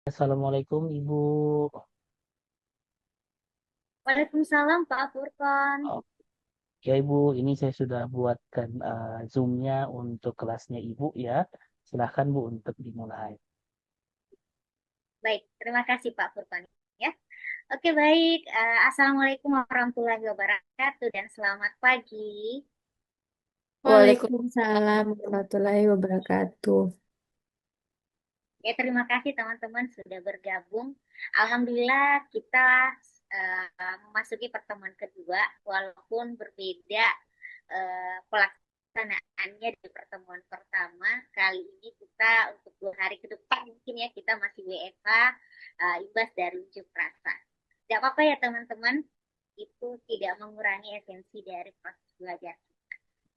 Assalamualaikum Ibu. Waalaikumsalam Pak Furkan. Oh, ya Ibu, ini saya sudah buatkan Zoom-nya untuk kelasnya Ibu ya. Silahkan Bu untuk dimulai. Baik, terima kasih Pak Furkan ya. Oke, baik. Assalamualaikum warahmatullahi wabarakatuh dan selamat pagi. Waalaikumsalam warahmatullahi wabarakatuh. Ya, terima kasih teman-teman sudah bergabung. Alhamdulillah kita memasuki pertemuan kedua walaupun berbeda pelaksanaannya di pertemuan pertama. Kali ini kita untuk 2 hari ke depan mungkin ya kita masih WFH imbas dari unjuk rasa. Tidak apa-apa ya teman-teman, itu tidak mengurangi esensi dari proses belajar.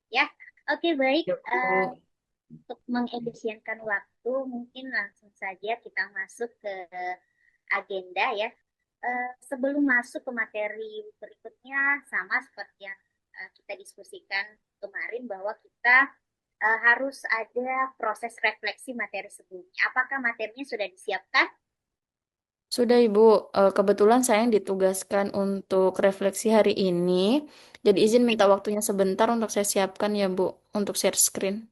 Ya, oke baik. Ya, Bu. Untuk mengefisienkan waktu, mungkin langsung saja kita masuk ke agenda ya. Sebelum masuk ke materi berikutnya, sama seperti yang kita diskusikan kemarin bahwa kita harus ada proses refleksi materi sebelumnya. Apakah materinya sudah disiapkan? Sudah Ibu, kebetulan saya yang ditugaskan untuk refleksi hari ini. Jadi izin minta waktunya sebentar untuk saya siapkan ya Bu, untuk share screen.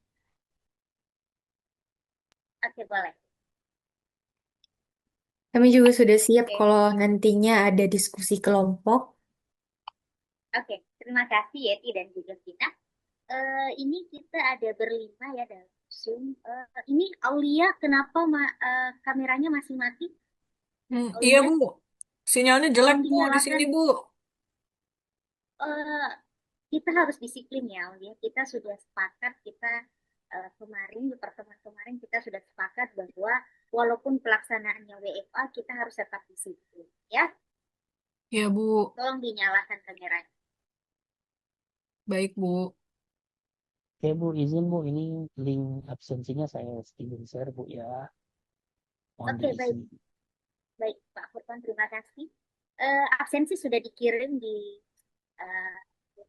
Oke, boleh. Kami juga sudah siap Oke, kalau nantinya ada diskusi kelompok. oke. Terima kasih Yeti dan juga Vina. Ini kita ada berlima ya dalam Zoom. Ini Aulia, kenapa kameranya masih mati? Iya Aulia, Bu, sinyalnya jelek tolong Bu di dinyalakan. sini Bu. eh, kita harus disiplin ya, Aulia. Kita sudah sepakat, kita kemarin di pertemuan kemarin kita sudah sepakat bahwa walaupun pelaksanaannya WFA, kita harus tetap disiplin. Ya, Iya Bu, tolong dinyalakan kameranya. baik Bu. Oke Bu, izin Bu, ini link absensinya saya screen share Bu ya. Mohon Oke, diisi. baik, baik Pak Furkan, terima kasih. Absensi sudah dikirim di eh,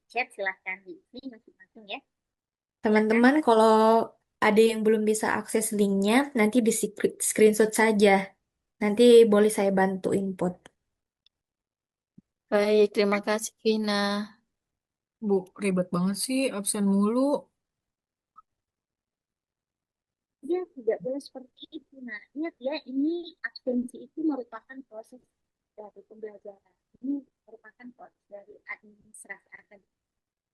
chat, silahkan diisi masing-masing ya. Silahkan. Teman-teman, kalau ada yang belum bisa akses linknya, nanti di screenshot saja. Nanti boleh saya bantu input. Baik, terima kasih Vina. Bu, ribet banget sih, absen mulu. Ya, tidak boleh seperti itu. Nah, ingat ya, ini absensi itu merupakan proses dari pembelajaran. Ini merupakan proses dari administrasi akademik.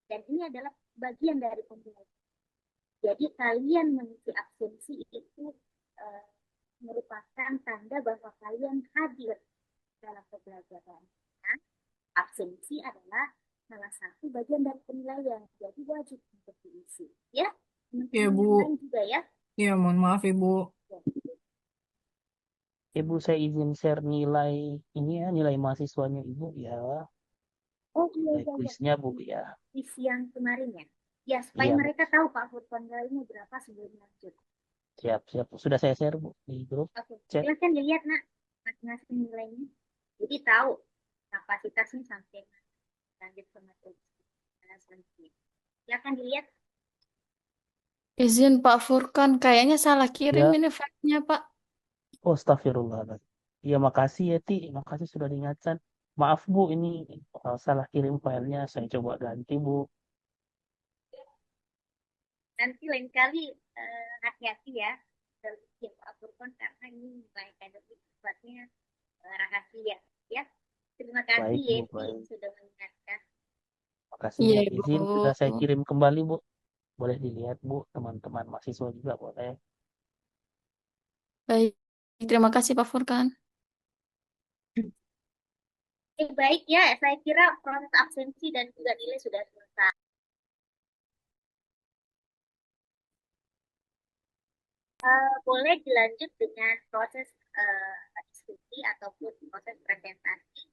Dan ini adalah bagian dari pembelajaran. Jadi kalian mengisi absensi itu eh, merupakan tanda bahwa kalian hadir dalam pembelajaran. Nah, absensi adalah salah satu bagian dari penilaian. Jadi wajib untuk diisi. Ya, Ya teman-teman Bu, yang lain juga ya. ya mohon maaf Ibu. Ibu saya izin share nilai ini ya, nilai mahasiswanya Ibu ya. Oh iya, Nilai iya, iya. kuisnya Bu ya. Di siang kemarin ya. Ya, supaya Iya Bu, mereka tahu Pak Food nilainya berapa sebelum lanjut. siap siap. Sudah saya share Bu di grup Oke, chat. silahkan dilihat nak masing-masing nilainya. Jadi tahu kapasitasnya sampai lanjut ke materi selanjutnya. Silahkan dilihat. Izin Pak Furkan, kayaknya salah kirim Ya, ini filenya Pak. oh, astagfirullahaladzim. Ya, makasih ya, Ti. Makasih sudah diingatkan. Maaf, Bu, ini salah kirim filenya. Saya coba ganti, Bu. Nanti lain kali hati-hati ya. Terlihat Pak Furkon karena ini nilai akademik sifatnya rahasia. Ya, terima kasih Baik, Bu. Yeti Baik. sudah mengingatkan. Makasih, Bu. Iya Izin, Ibu. sudah saya kirim kembali, Bu. Boleh dilihat, Bu. Teman-teman mahasiswa juga boleh. Baik, terima kasih Pak Furkan. Baik ya, saya kira proses absensi dan juga nilai sudah selesai. Boleh dilanjut dengan proses diskusi ataupun proses presentasi.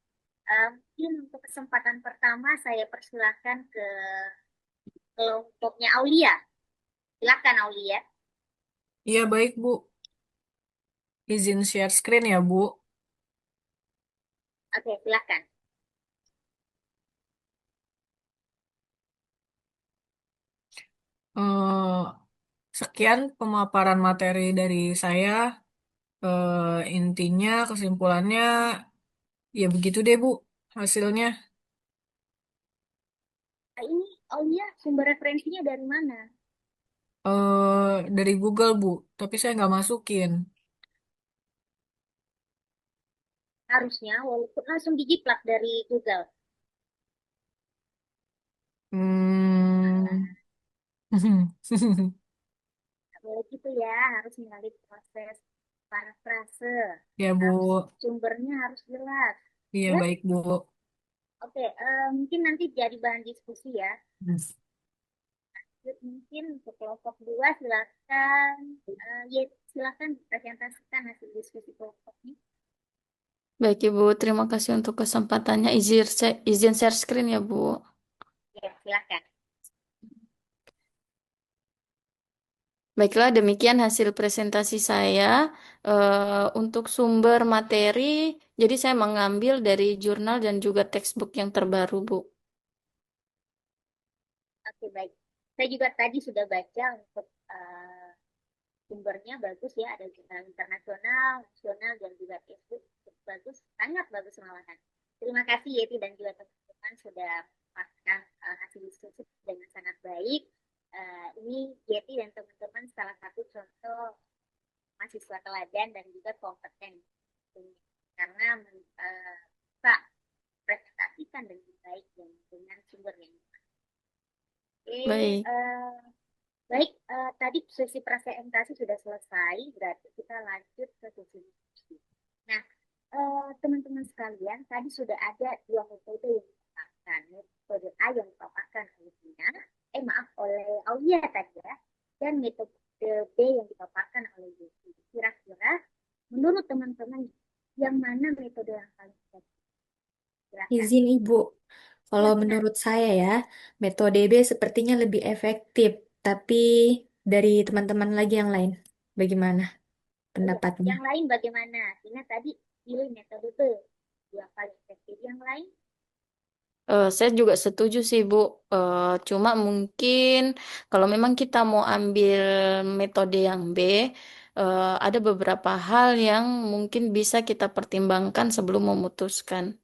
Mungkin untuk kesempatan pertama saya persilahkan ke kelompoknya Aulia. Silakan Aulia. Iya baik Bu, izin share screen ya Bu. Oke, silakan. Eh, Sekian pemaparan materi dari saya. Intinya, kesimpulannya, ya begitu deh, Bu, hasilnya. Nah, ini, oh iya, sumber referensinya dari mana? Dari Google, Bu, tapi saya nggak masukin. Harusnya, walaupun langsung dijiplak dari Google. Hmm. Nggak boleh gitu ya, harus melalui proses parafrase. Ya, Bu. Harus sumbernya harus jelas. Iya, Ya, baik, Bu. oke. Mungkin nanti jadi bahan diskusi ya. Hmm. Mungkin untuk kelompok dua silakan, ya silakan presentasikan hasil diskusi kelompoknya. Baik Ibu, terima kasih untuk kesempatannya. Izin share screen ya Bu. Ya, silakan. Baiklah, demikian hasil presentasi saya. Untuk sumber materi, jadi saya mengambil dari jurnal dan juga textbook yang terbaru, Bu. Oke, baik. Saya juga tadi sudah baca untuk sumbernya bagus ya, ada jurnal internasional, nasional, dan juga Facebook. Cukup bagus, sangat bagus malahan. Terima kasih Yeti dan juga teman-teman sudah mendapatkan hasil diskusi dengan sangat baik. Ini Yeti dan teman-teman salah satu contoh mahasiswa teladan dan juga kompeten. Karena bisa presentasikan dengan baik dan dengan sumber yang oke. Baik. Baik, tadi sesi presentasi sudah selesai, berarti kita lanjut ke sesi diskusi. Nah, teman-teman sekalian, tadi sudah ada dua metode yang dipaparkan. Metode A yang dipaparkan oleh Dina, maaf, oleh Aulia tadi ya, dan metode B yang dipaparkan oleh Yesi. Kira-kira, menurut teman-teman, yang mana metode yang paling efektif? Silakan. Izin Ibu, Ya, kalau Dina. menurut saya ya, metode B sepertinya lebih efektif, tapi dari teman-teman lagi yang lain, bagaimana Oh ya, pendapatnya? yang lain bagaimana? Dina tadi pilih metode B, yang paling efektif. Yang lain? Saya juga setuju sih, Bu. Cuma mungkin kalau memang kita mau ambil metode yang B, ada beberapa hal yang mungkin bisa kita pertimbangkan sebelum memutuskan.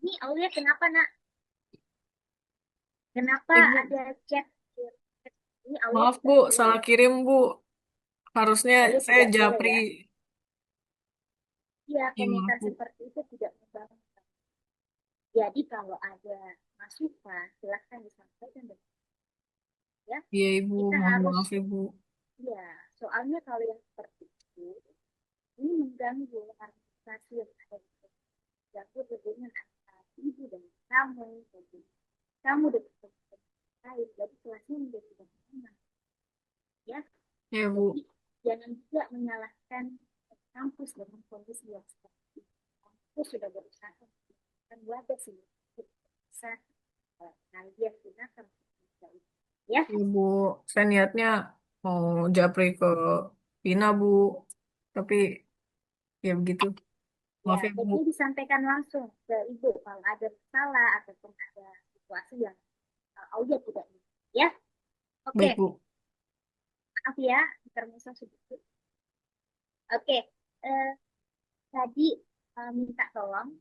Ini Aulia kenapa nak? Kenapa Ibu, ada chat? Ini Aulia maaf, Bu, tidak boleh salah ya. kirim, Bu. Harusnya Aulia saya tidak boleh japri. ya. Iya, Iya, maaf, komentar Bu. seperti itu tidak membangun. Jadi kalau ada masukan, silahkan disampaikan ya. Iya, Ibu. Kita Mohon harus, maaf, Ibu. ya, soalnya kalau yang seperti itu, ini mengganggu harmonisasi yang ada di mengganggu hubungan antara ibu dan kamu, dan kamu dengan teman lain. Jadi kelasnya menjadi tidak nyaman, ya. Ya, Jadi Bu. jangan juga menyalahkan kampus dengan kondisi yang seperti itu. Kampus sudah berusaha dan wadah sih bisa kalian gunakan ya. Ya, Bu. Saya niatnya mau japri ke Vina, Bu. Tapi, ya begitu. Ya, Maaf ya, Bu. jadi disampaikan langsung ke ibu kalau ada masalah ataupun ada situasi yang Aulia tidak ingin. Ya, oke. Baik, Bu. Maaf ya, intermezzo sedikit. Oke, eh, tadi minta tolong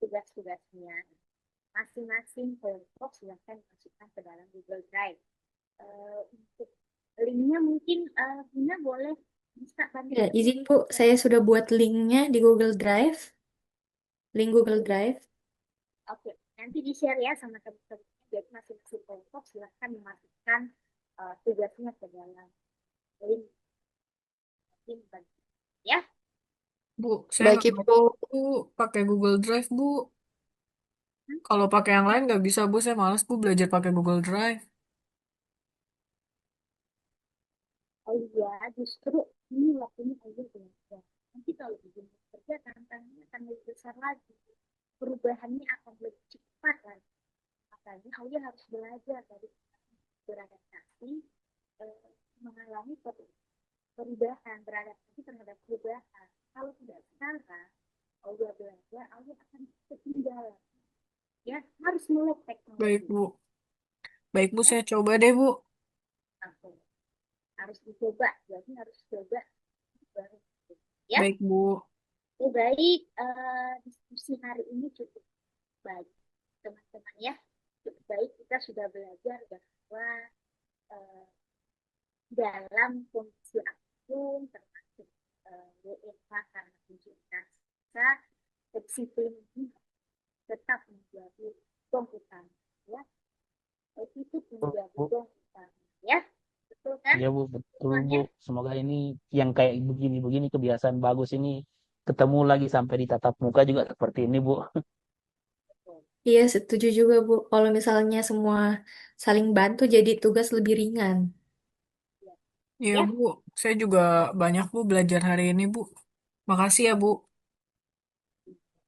tugas-tugasnya masing-masing kelompok silahkan masukkan ke dalam Google Drive. Untuk linknya mungkin Bunda boleh bisa bantu Ya, share. izin Bu, saya sudah buat linknya di Google Drive, link Google Drive. Oke, nanti di-share ya sama teman-teman. Jadi masing-masing kelompok silahkan memasukkan tugasnya ke dalam link bagi ya. Bu, saya Baik nggak Ibu. mau pakai Google Drive, Bu. Kalau pakai yang lain nggak bisa, Bu. Saya malas, Bu, belajar pakai Google Drive. Oh iya, justru ini waktunya aja belajar. Nanti kalau di kerja tantangannya akan lebih besar lagi. Perubahannya akan lebih cepat lagi. Makanya Aulia harus belajar dari beradaptasi, mengalami perubahan, beradaptasi terhadap perubahan. Kalau tidak sekarang, Aulia belajar, Aulia akan ketinggalan. Ya, harus melek Baik, teknologi. Bu. Baik, Bu. Ya, Saya coba deh, Bu. harus dicoba. Jadi harus coba ya. Baik, Bu. Oke, baik. Diskusi hari ini cukup baik, teman-teman ya. Cukup baik kita sudah belajar bahwa eh, dalam kondisi apapun, termasuk WFH karena kunci rasa, disiplin ini tetap menjadi gong utama ya. Itu menjadi Bu. gong utama ya. Betul kan? Iya Bu, betul Semuanya. Bu. Semoga ini yang kayak begini-begini kebiasaan bagus ini ketemu lagi sampai di tatap muka juga seperti ini Bu. Betul. Iya, setuju juga, Bu. Kalau misalnya semua saling bantu, jadi tugas lebih ringan. Iya, Ya, Bu. Saya juga banyak, Bu, belajar hari ini, Bu. Makasih ya, Bu.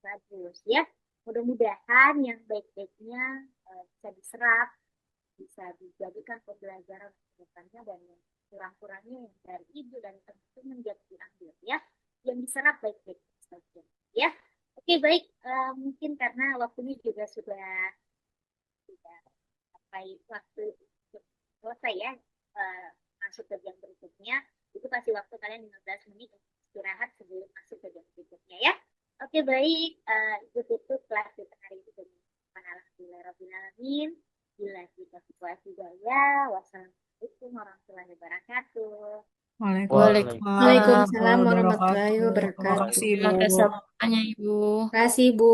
bagus ya. Mudah-mudahan yang baik-baiknya bisa diserap, bisa dijadikan pembelajaran ke depannya, dan yang kurang-kurangnya yang dari ibu dan teman-teman menjadi diambil ya. Yang diserap baik-baik saja ya. Oke, baik. Mungkin karena waktunya juga sudah sampai waktu selesai ya, masuk ke jam berikutnya. Itu kasih waktu kalian 15 menit untuk istirahat sebelum masuk ke jam berikutnya ya. Oke, baik. Itu tutup kelas kita hari ini dengan alhamdulillahirrahmanirrahim. Bila kita situasi daya. Wassalamualaikum warahmatullahi wabarakatuh. Waalaikumsalam Waalaikumsalam warahmatullahi warahmatullahi wabarakatuh. Terima wabarakatuh. kasih, Terima Bu. kasih semuanya, Ibu. Terima kasih, Bu.